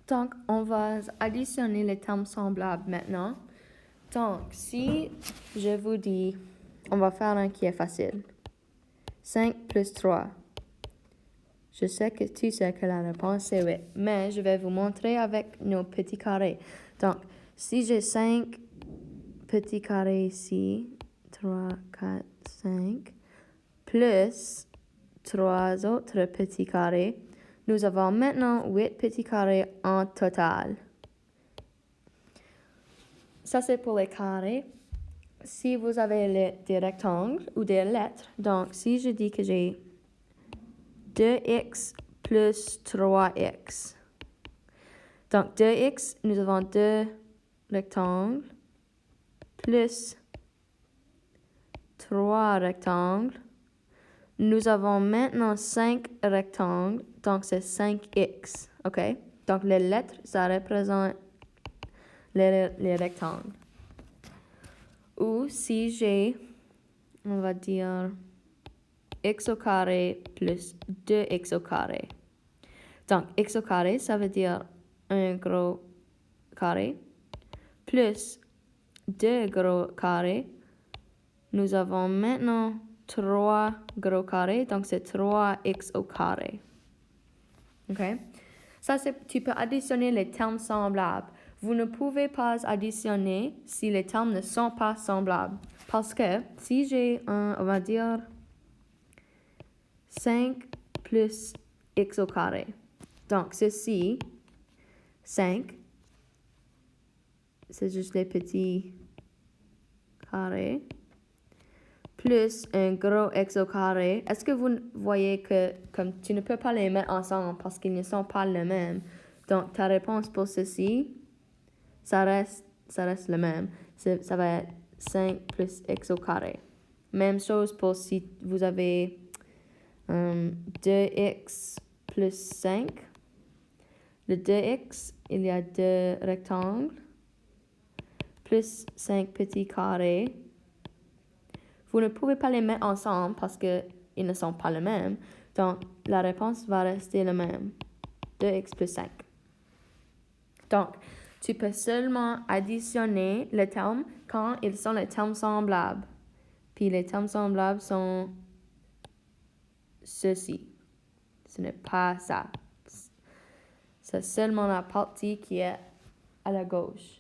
Donc, on va additionner les termes semblables maintenant. Donc, si je vous dis, on va faire un qui est facile. 5 plus 3. Je sais que tu sais que la réponse est 8, mais je vais vous montrer avec nos petits carrés. Donc, si j'ai 5 petits carrés ici, 3, 4, 5, plus 3 autres petits carrés, nous avons maintenant 8 petits carrés en total. Ça, c'est pour les carrés. Si vous avez des rectangles ou des lettres, donc si je dis que j'ai 2x plus 3x. Donc 2x, nous avons 2 rectangles plus 3 rectangles. Nous avons maintenant 5 rectangles, donc c'est 5x, ok? Donc les lettres, ça représente les rectangles. Ou si j'ai, on va dire, x au carré plus 2x au carré. Donc, x au carré, ça veut dire un gros carré, plus 2 gros carrés. Nous avons maintenant 3 gros carrés, donc c'est 3x au carré. OK? Ça, tu peux additionner les termes semblables. Vous ne pouvez pas additionner si les termes ne sont pas semblables. Parce que si j'ai on va dire, 5 plus x au carré. Donc, ceci, 5, c'est juste les petits carrés, plus un gros x au carré. Est-ce que vous voyez que comme tu ne peux pas les mettre ensemble parce qu'ils ne sont pas les mêmes? Donc, ta réponse pour ceci, ça reste le même. Ça va être 5 plus x au carré. Même chose pour si vous avez 2x plus 5. Le 2x, il y a 2 rectangles, plus 5 petits carrés. Vous ne pouvez pas les mettre ensemble parce qu'ils ne sont pas les mêmes. Donc, la réponse va rester la même. 2x plus 5. Donc, tu peux seulement additionner les termes quand ils sont les termes semblables. Puis les termes semblables sont ceci. Ce n'est pas ça. C'est seulement la partie qui est à la gauche.